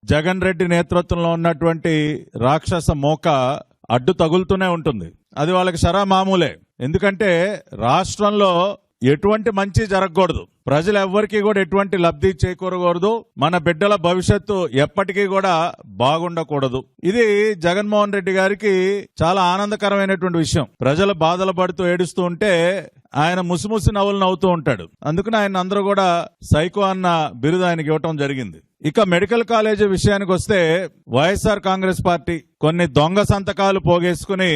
జగన్ రెడ్డి నేతృత్వంలో ఉన్నటువంటి రాక్షస మోక అడ్డు తగులుతూనే ఉంటుంది. అది వాళ్ళకి షరా మామూలే. ఎందుకంటే రాష్ట్రంలో ఎటువంటి మంచి జరగకూడదు, ప్రజలు ఎవ్వరికీ కూడా ఎటువంటి లబ్ధి చేకూరకూడదు, మన బిడ్డల భవిష్యత్తు ఎప్పటికీ కూడా బాగుండకూడదు. ఇది జగన్మోహన్ రెడ్డి గారికి చాలా ఆనందకరమైనటువంటి విషయం. ప్రజలు బాధలు పడుతూ ఏడుస్తూ ఉంటే ఆయన ముసిముసి నవ్వులు నవ్వుతూ ఉంటాడు. అందుకని ఆయన అందరూ కూడా సైకో అన్న బిరుదు ఆయనకి ఇవ్వటం జరిగింది. ఇక మెడికల్ కాలేజీ విషయానికి వస్తే వైఎస్ఆర్ కాంగ్రెస్ పార్టీ కొన్ని దొంగ సంతకాలు పోగేసుకుని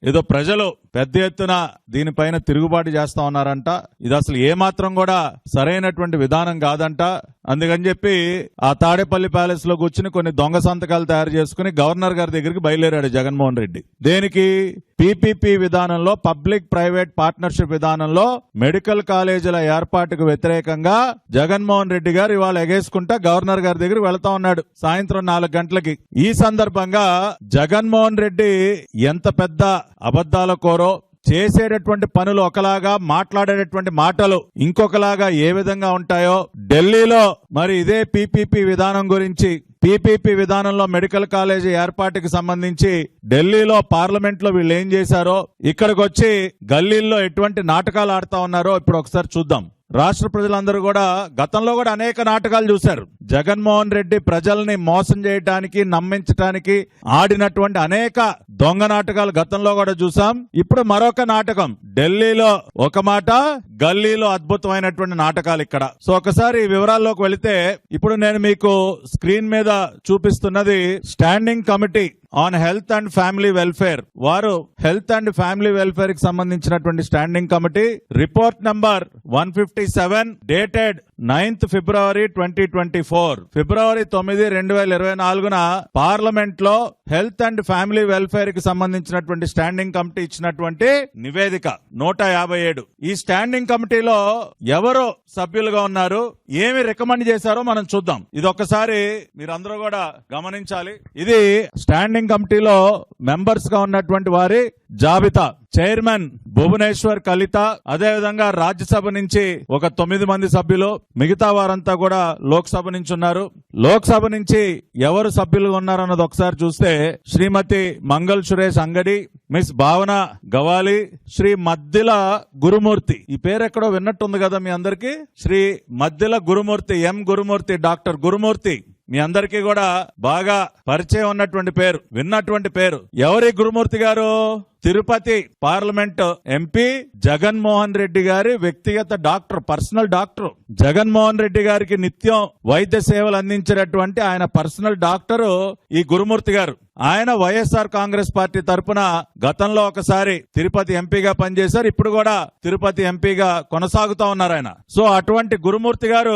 ఏదో ప్రజలు పెద్ద ఎత్తున దీనిపైన తిరుగుబాటు చేస్తా ఉన్నారంట. ఇది అసలు ఏమాత్రం కూడా సరైనటువంటి విధానం కాదంట. అందుకని చెప్పి ఆ తాడేపల్లి ప్యాలెస్ లో కూర్చుని కొన్ని దొంగ సంతకాలు తయారు చేసుకుని గవర్నర్ గారి దగ్గరికి బయలుదేరాడు జగన్మోహన్ రెడ్డి. దేనికి? పీపీపీ విధానంలో, పబ్లిక్ ప్రైవేట్ పార్ట్నర్షిప్ విధానంలో మెడికల్ కాలేజీల ఏర్పాటుకు వ్యతిరేకంగా జగన్మోహన్ రెడ్డి గారు ఇవాళ ఎగేసుకుంటా గవర్నర్ గారి దగ్గరికి వెళ్తా ఉన్నాడు సాయంత్రం 4 గంటలకి. ఈ సందర్భంగా జగన్మోహన్ రెడ్డి ఎంత పెద్ద అబద్ధాల కోరో, చేసేటటువంటి పనులు ఒకలాగా, మాట్లాడేటటువంటి మాటలు ఇంకొకలాగా ఏ విధంగా ఉంటాయో ఢిల్లీలో మరి ఇదే పీపీపీ విధానం గురించి, పీపీపీ విధానంలో మెడికల్ కాలేజీ ఏర్పాటుకి సంబంధించి ఢిల్లీలో పార్లమెంట్ లో వీళ్ళు ఏం చేశారో, ఇక్కడికి వచ్చి గల్లీల్లో ఎటువంటి నాటకాలు ఆడుతా ఉన్నారో ఇప్పుడు ఒకసారి చూద్దాం. రాష్ట్ర ప్రజలందరూ కూడా గతంలో కూడా అనేక నాటకాలు చూశారు. జగన్మోహన్ రెడ్డి ప్రజల్ని మోసం చేయడానికి, నమ్మించడానికి ఆడినటువంటి అనేక దొంగ నాటకాలు గతంలో కూడా చూసాం. ఇప్పుడు మరొక నాటకం, ఢిల్లీలో ఒక మాట, గల్లీలో అద్భుతమైనటువంటి నాటకాలు ఇక్కడ. సో ఒకసారి వివరాల్లోకి వెళితే ఇప్పుడు నేను మీకు స్క్రీన్ మీద చూపిస్తున్నది standing committee on health and family welfare. వారు హెల్త్ అండ్ ఫ్యామిలీ వెల్ఫేర్ కి సంబంధించినటువంటి standing committee report number 157 dated 9th February 2024, ఫిబ్రవరి 9, 2024 పార్లమెంట్ లో హెల్త్ అండ్ ఫ్యామిలీ వెల్ఫేర్ కి సంబంధించినటువంటి స్టాండింగ్ కమిటీ ఇచ్చినటువంటి నివేదిక 157. ఈ స్టాండింగ్ కమిటీలో ఎవరు సభ్యులుగా ఉన్నారు, ఏమి రికమెండ్ చేశారో మనం చూద్దాం. ఇది ఒక్కసారి మీరందరూ కూడా గమనించాలి. ఇది స్టాండింగ్ కమిటీలో మెంబర్స్ గా ఉన్నటువంటి వారి జాబితా. చైర్మన్ భువనేశ్వర్ కలిత, అదేవిధంగా రాజ్యసభ నుంచి ఒక 9 మంది సభ్యులు, మిగతా వారంతా కూడా లోక్సభ నుంచి ఉన్నారు. లోక్సభ నుంచి ఎవరు సభ్యులుగా ఉన్నారన్నది ఒకసారి చూస్తే శ్రీమతి మంగళ్ సురేష్ అంగడి, మిస్ భావన గవాలి, శ్రీ మద్దిల గురుమూర్తి. ఈ పేరు ఎక్కడో విన్నట్టుంది కదా మీ అందరికి. శ్రీ మద్దిల గురుమూర్తి, ఎం గురుమూర్తి, డాక్టర్ గురుమూర్తి మీ అందరికీ కూడా బాగా పరిచయం ఉన్నటువంటి పేరు, విన్నటువంటి పేరు. ఎవరి గురుమూర్తి గారు? తిరుపతి పార్లమెంట్ ఎంపీ జగన్మోహన్ రెడ్డి గారి వ్యక్తిగత doctor, personal doctor. Jaganmohan Reddy గారికి నిత్యం వైద్య సేవలు అందించేటటువంటి ఆయన పర్సనల్ డాక్టరు ఈ గురుమూర్తి గారు. ఆయన వైఎస్ఆర్ కాంగ్రెస్ పార్టీ తరఫున గతంలో ఒకసారి తిరుపతి ఎంపీగా పనిచేశారు. ఇప్పుడు కూడా తిరుపతి ఎంపీగా కొనసాగుతా ఉన్నారు ఆయన. సో అటువంటి గురుమూర్తి గారు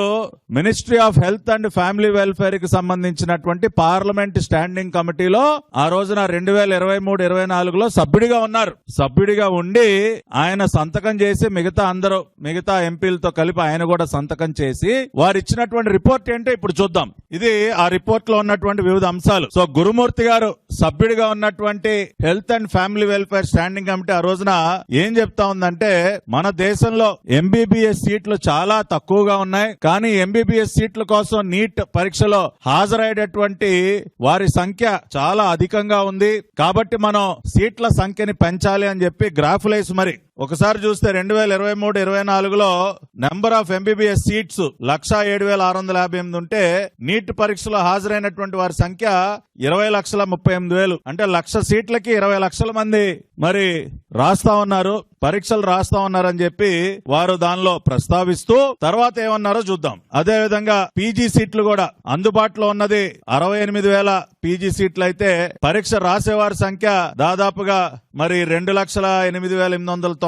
ministry of health and family welfare కి సంబంధించినటువంటి పార్లమెంట్ స్టాండింగ్ కమిటీలో ఆ రోజున 2023-24లో సభ్యుడిగా ఉన్నారు. సభ్యుడిగా ఉండి ఆయన సంతకం చేసి మిగతా ఎంపీలతో కలిపి ఆయన కూడా సంతకం చేసి వారు ఇచ్చినటువంటి రిపోర్ట్ ఏంటో ఇప్పుడు చూద్దాం. ఇది ఆ రిపోర్ట్ లో ఉన్నటువంటి వివిధ అంశాలు. సో గురుమూర్తి గారు సభ్యుడిగా ఉన్నటువంటి health and family welfare standing committee ఆ రోజున ఏం చెప్తా ఉందంటే, మన దేశంలో ఎంబీబీఎస్ సీట్లు చాలా తక్కువగా ఉన్నాయి, కానీ ఎంబీబీఎస్ సీట్ల కోసం నీట్ పరీక్షలో హాజరయ్యేటటువంటి వారి సంఖ్య చాలా అధికంగా ఉంది. కాబట్టి మనం సీట్ల సంఖ్యని పెంచాలి అని చెప్పి గ్రాఫులేసి మరి ఒకసారి చూస్తే 2023-24లో నెంబర్ ఆఫ్ ఎంబీబీఎస్ సీట్స్ 1,07,658 ఉంటే నీట్ పరీక్షలో హాజరైనటువంటి వారి సంఖ్య 20,38,000. అంటే 1,00,000 సీట్లకి 20 లక్షల మంది మరి రాస్తా ఉన్నారు, పరీక్షలు రాస్తా ఉన్నారని చెప్పి వారు దానిలో ప్రస్తావిస్తూ తర్వాత ఏమన్నారో చూద్దాం. అదే విధంగా పీజీ సీట్లు కూడా అందుబాటులో ఉన్నది 68,000 పీజీ సీట్లు అయితే పరీక్ష రాసేవారి సంఖ్య దాదాపుగా మరి 2,08,898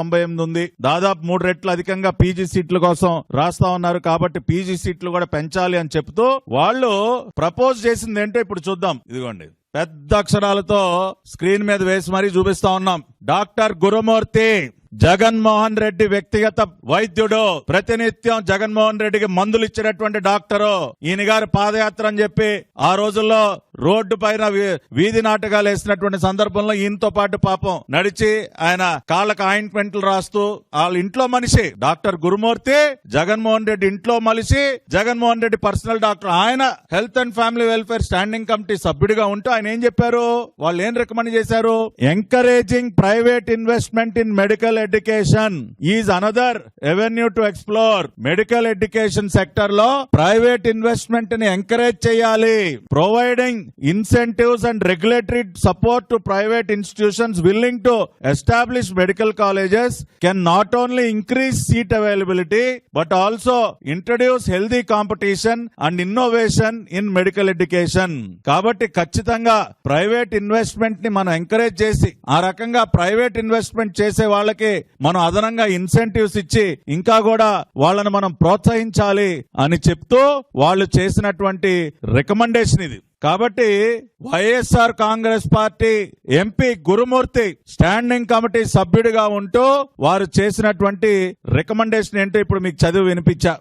ఉంది. దాదాపు 3 రెట్లు అధికంగా పీజీ సీట్ల కోసం రాస్తా ఉన్నారు. కాబట్టి పీజీ సీట్లు కూడా పెంచాలి అని చెప్తూ వాళ్ళు ప్రపోజ్ చేసింది ఏంటో ఇప్పుడు చూద్దాం. ఇదిగోండి, పెద్ద అక్షరాలతో స్క్రీన్ మీద వేసి మరీ చూపిస్తా ఉన్నాం. డాక్టర్ గురుమూర్తి జగన్మోహన్ రెడ్డి వ్యక్తిగత వైద్యుడు, ప్రతినిత్యం జగన్మోహన్ రెడ్డికి మందులు ఇచ్చేటటువంటి డాక్టరు. ఈయన గారి పాదయాత్ర అని చెప్పి ఆ రోజుల్లో రోడ్డు పైన వీధి నాటకాలు వేసినటువంటి సందర్భంలో ఈయనతో పాటు పాపం నడిచి ఆయన కాళ్ళకు ఆయింట్మెంట్లు రాస్తూ వాళ్ళ ఇంట్లో మనిషి డాక్టర్ గురుమూర్తి జగన్మోహన్ రెడ్డి ఇంట్లో మనిషి, జగన్మోహన్ రెడ్డి పర్సనల్ డాక్టర్. ఆయన health and family welfare standing committee సభ్యుడిగా ఉంటూ ఆయన ఏం చెప్పారు, వాళ్ళు ఏం రికమెండ్ చేశారు, encouraging private investment in medical education is another avenue to explore. Medical education sector లో ప్రైవేట్ ఇన్వెస్ట్మెంట్ ని ఎంకరేజ్ చేయాలి. Providing incentives and regulatory support to private institutions willing to establish medical colleges can not only increase seat availability but also introduce healthy competition and innovation in medical education. కాబట్టి ఖచ్చితంగా private investment ని మనం encourage చేసి ఆ రకంగా private investment చేసే వాళ్ళకి మనం అదనంగా ఇన్సెంటివ్స్ ఇచ్చి ఇంకా కూడా వాళ్ళని మనం ప్రోత్సహించాలి అని చెప్తూ వాళ్ళు చేసినటువంటి రికమెండేషన్ ఇది. కాబట్టి వైఎస్ఆర్ కాంగ్రెస్ పార్టీ ఎంపీ గురుమూర్తి స్టాండింగ్ కమిటీ సభ్యుడిగా ఉంటూ వారు చేసినటువంటి రికమెండేషన్ ఏంటో ఇప్పుడు మీకు చదివి వినిపించా.